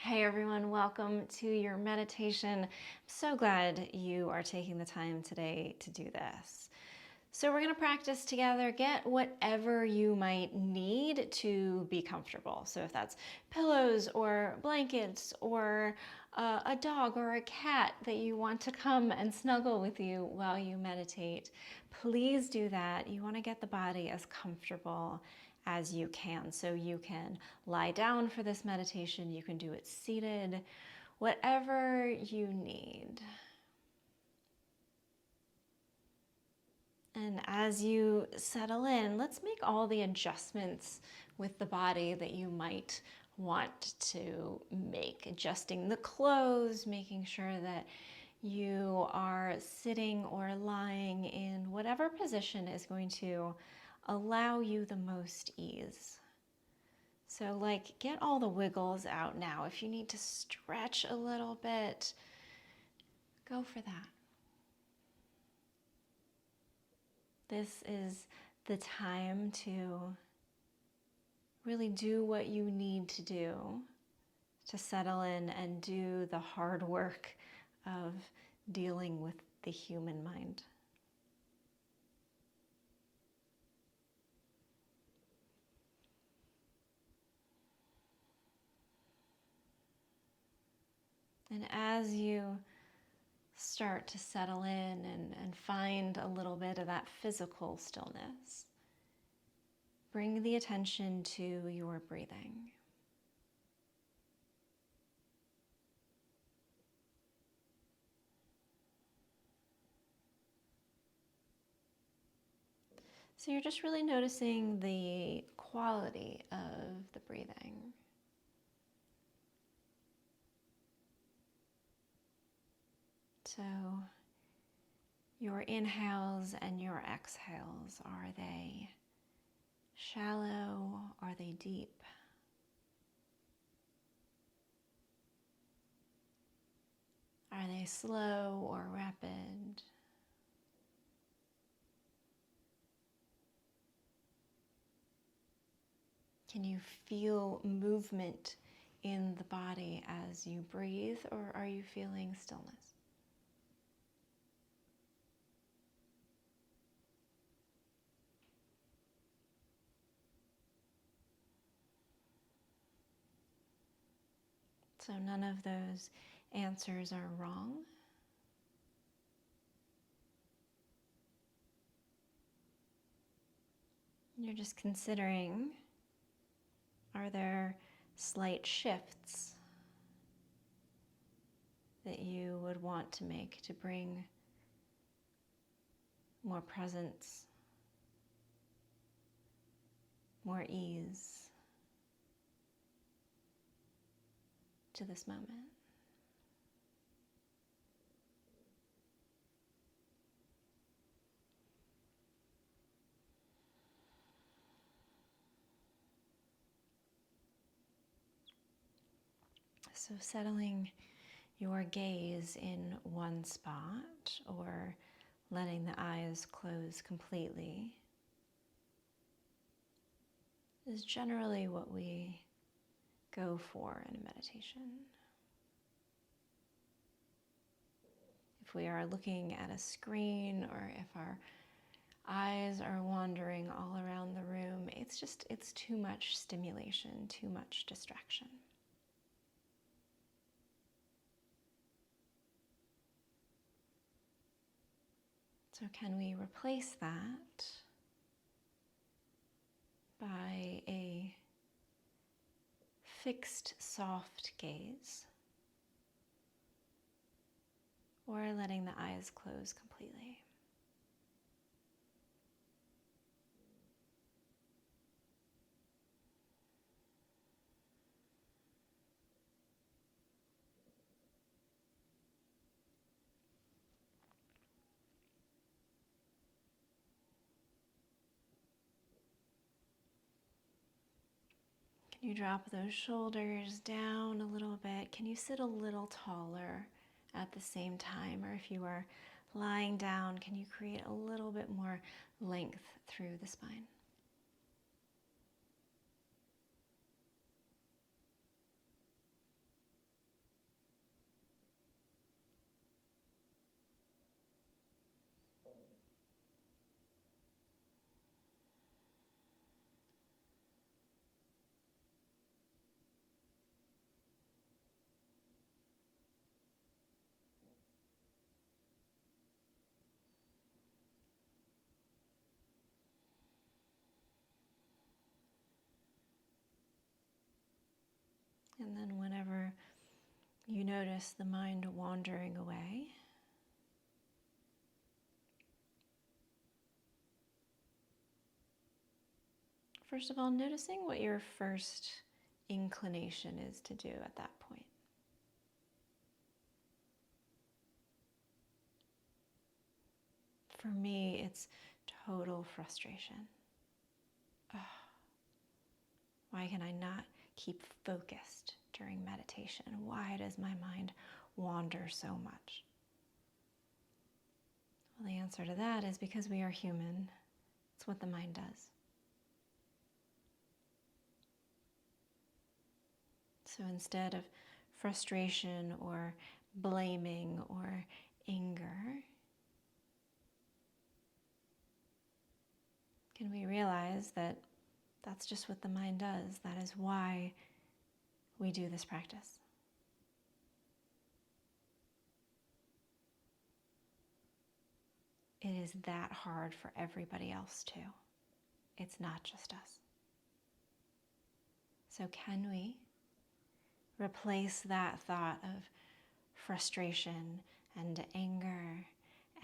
Hey everyone, welcome to your meditation. I'm so glad you are taking the time today to do this. So we're going to practice together. Get whatever you might need to be comfortable. So if that's pillows or blankets or a dog or a cat that you want to come and snuggle with you while you meditate, please do that. You want to get the body as comfortable as you can. So you can lie down for this meditation. You can do it seated, whatever you need. And as you settle in, let's make all the adjustments with the body that you might want to make. Adjusting the clothes, making sure that you are sitting or lying in whatever position is going to allow you the most ease. So get all the wiggles out now. If you need to stretch a little bit, go for that. This is the time to really do what you need to do to settle in and do the hard work of dealing with the human mind. And as you start to settle in and find a little bit of that physical stillness, bring the attention to your breathing. So you're just really noticing the quality of the breathing. So your inhales and your exhales, are they shallow? Are they deep? Are they slow or rapid? Can you feel movement in the body as you breathe, or are you feeling stillness? So none of those answers are wrong. You're just considering, are there slight shifts that you would want to make to bring more presence, more ease to this moment? So settling your gaze in one spot or letting the eyes close completely is generally what we go for in a meditation. If we are looking at a screen or if our eyes are wandering all around the room, it's too much stimulation, too much distraction. So can we replace that by a fixed, soft gaze, or letting the eyes close completely? Can you drop those shoulders down a little bit? Can you sit a little taller at the same time? Or if you are lying down, can you create a little bit more length through the spine? And then whenever you notice the mind wandering away, first of all, noticing what your first inclination is to do at that point. For me, it's total frustration. Ugh. Why can I not keep focused during meditation? Why does my mind wander so much? Well, the answer to that is because we are human. It's what the mind does. So instead of frustration or blaming or anger, can we realize that that's just what the mind does? That is why we do this practice. It is that hard for everybody else too. It's not just us. So can we replace that thought of frustration and anger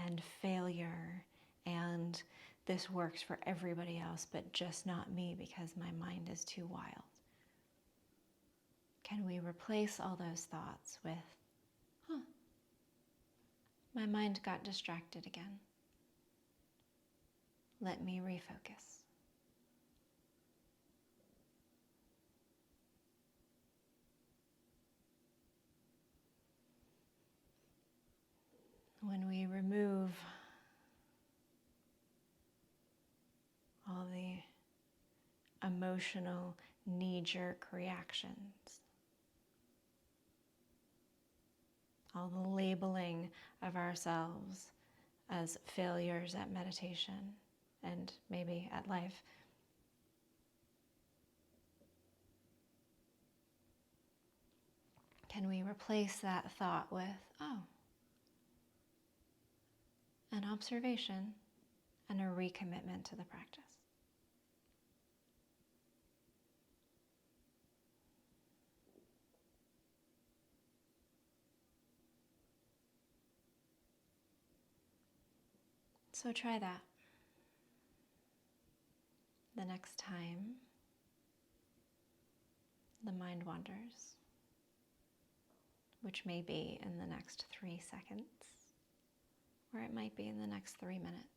and failure and this works for everybody else but just not me because my mind is too wild? Can we replace all those thoughts with, my mind got distracted again. Let me refocus. When we remove all the emotional knee-jerk reactions, all the labeling of ourselves as failures at meditation and maybe at life, can we replace that thought with, an observation and a recommitment to the practice? So try that. The next time the mind wanders, which may be in the next 3 seconds, or it might be in the next 3 minutes.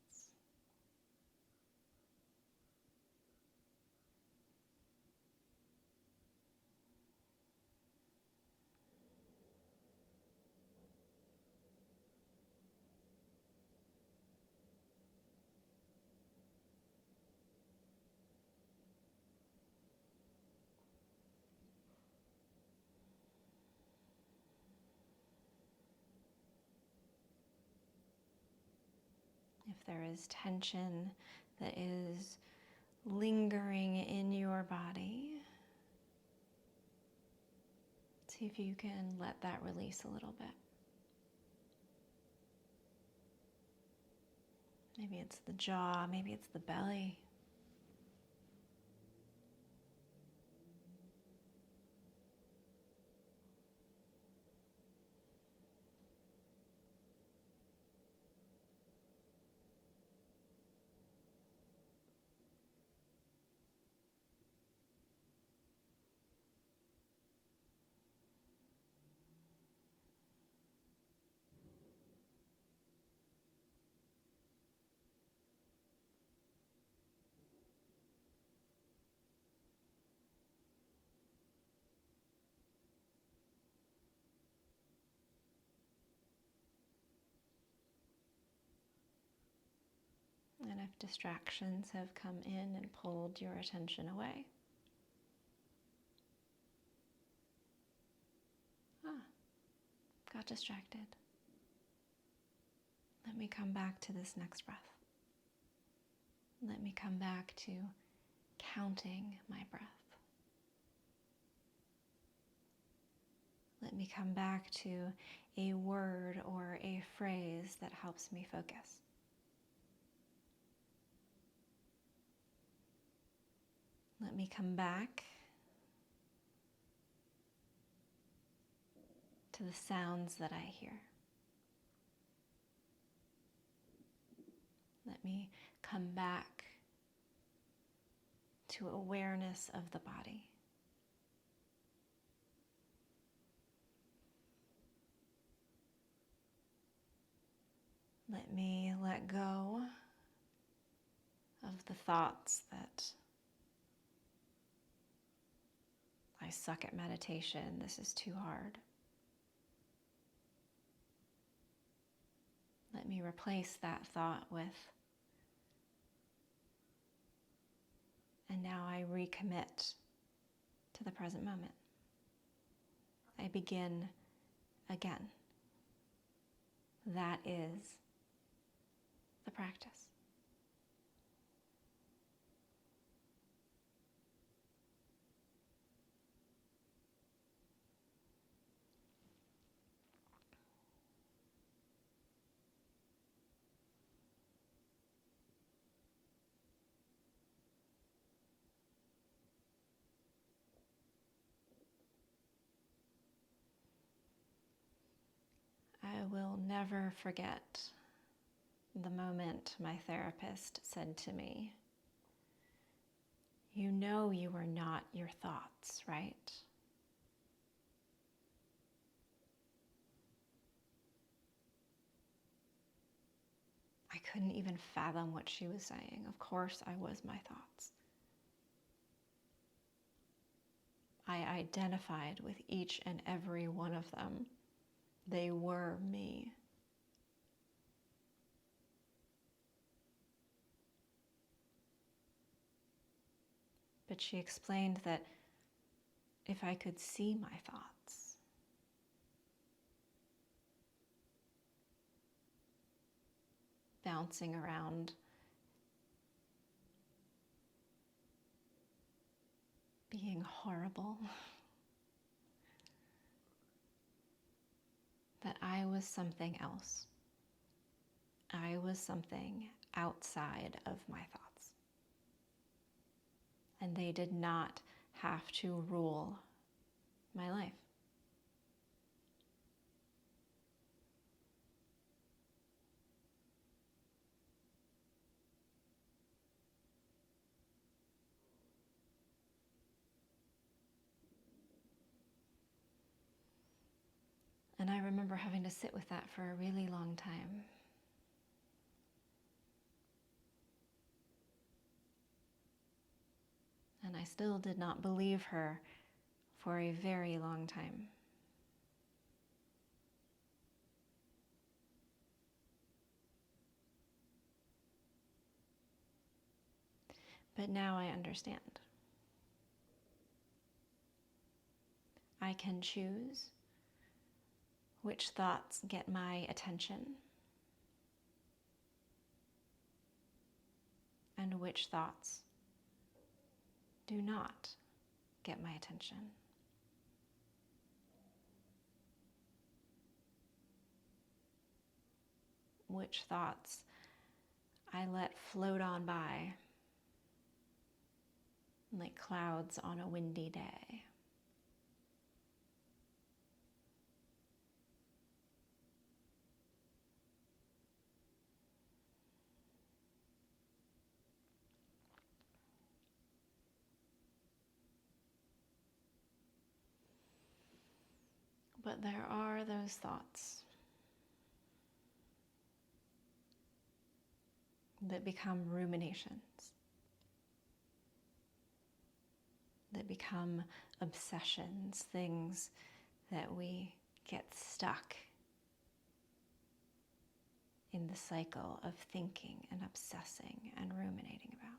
If there is tension that is lingering in your body, see if you can let that release a little bit. Maybe it's the jaw, maybe it's the belly. And if distractions have come in and pulled your attention away, got distracted. Let me come back to this next breath. Let me come back to counting my breath. Let me come back to a word or a phrase that helps me focus. Let me come back to the sounds that I hear. Let me come back to awareness of the body. Let me let go of the thoughts that I suck at meditation, this is too hard. Let me replace that thought with, and now I recommit to the present moment. I begin again. That is the practice. I will never forget the moment my therapist said to me, "You know you are not your thoughts, right?" I couldn't even fathom what she was saying. Of course I was my thoughts. I identified with each and every one of them. They were me. But she explained that if I could see my thoughts, bouncing around, being horrible, that I was something else. I was something outside of my thoughts. And they did not have to rule my life. And I remember having to sit with that for a really long time. And I still did not believe her for a very long time. But now I understand. I can choose which thoughts get my attention and which thoughts do not get my attention. Which thoughts I let float on by like clouds on a windy day. But there are those thoughts that become ruminations, that become obsessions, things that we get stuck in the cycle of thinking and obsessing and ruminating about.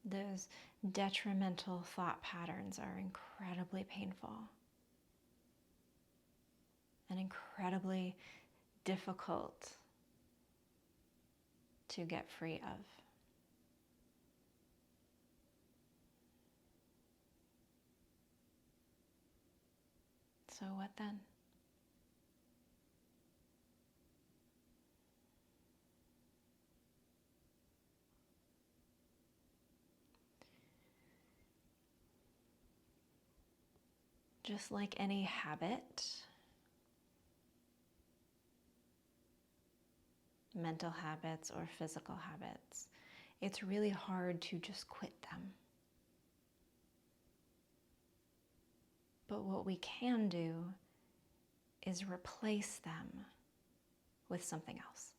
Those detrimental thought patterns are incredibly painful and incredibly difficult to get free of. So what then? just like any habit, mental habits or physical habits, it's really hard to just quit them. But what we can do is replace them with something else.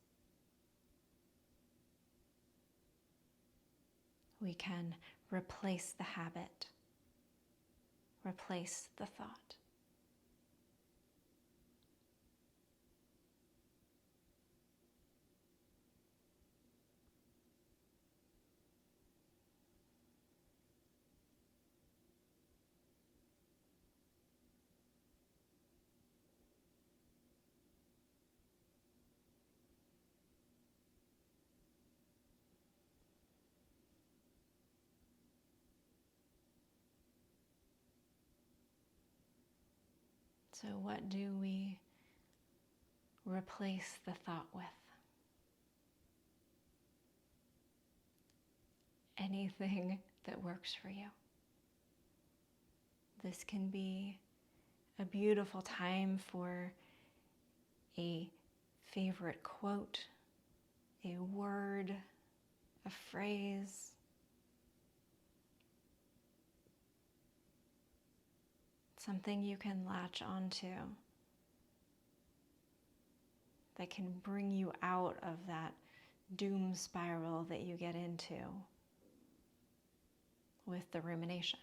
We can replace the habit, replace the thought. So what do we replace the thought with? Anything that works for you. This can be a beautiful time for a favorite quote, a word, a phrase. Something you can latch onto that can bring you out of that doom spiral that you get into with the rumination.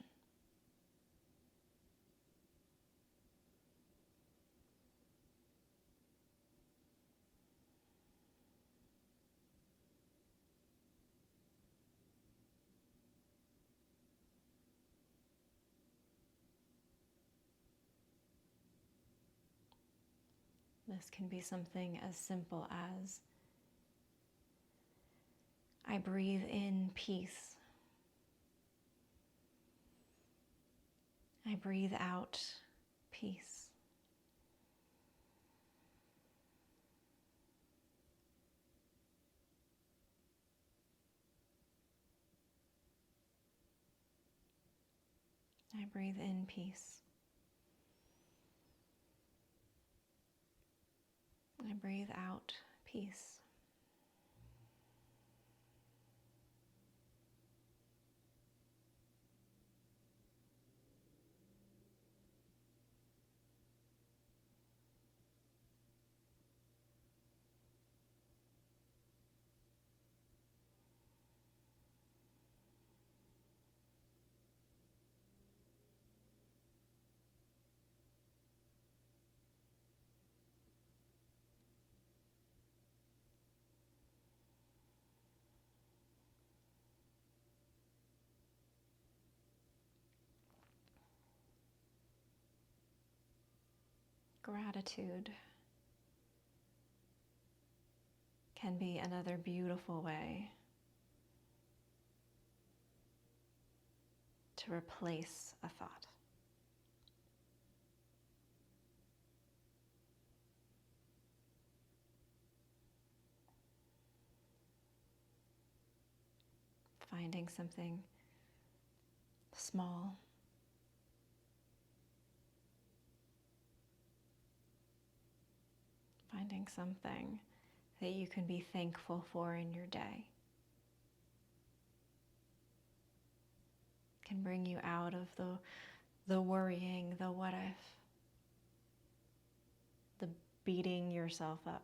This can be something as simple as, I breathe in peace. I breathe out peace. I breathe in peace. I breathe out peace. Gratitude can be another beautiful way to replace a thought. Finding something small, finding something that you can be thankful for in your day can bring you out of the worrying, the what if, the beating yourself up.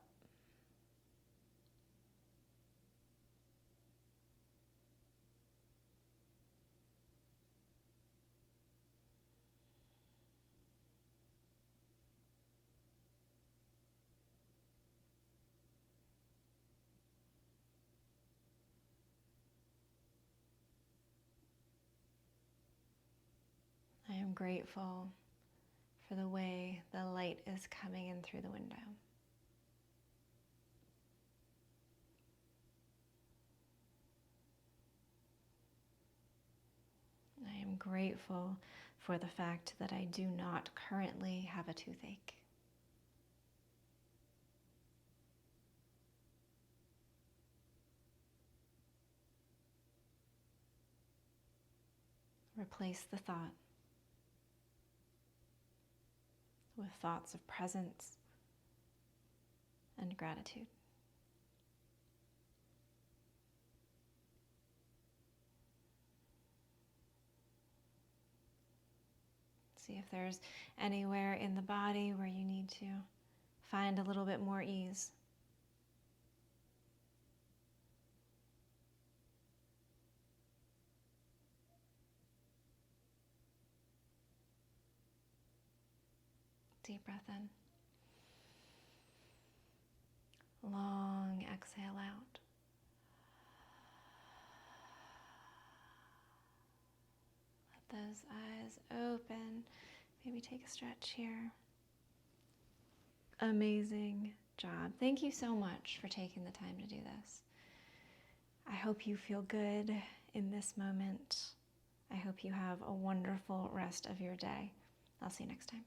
I am grateful for the way the light is coming in through the window. I am grateful for the fact that I do not currently have a toothache. Replace the thought. with thoughts of presence and gratitude. See if there's anywhere in the body where you need to find a little bit more ease. Deep breath in. Long exhale out. Let those eyes open. Maybe take a stretch here. Amazing job. Thank you so much for taking the time to do this. I hope you feel good in this moment. I hope you have a wonderful rest of your day. I'll see you next time.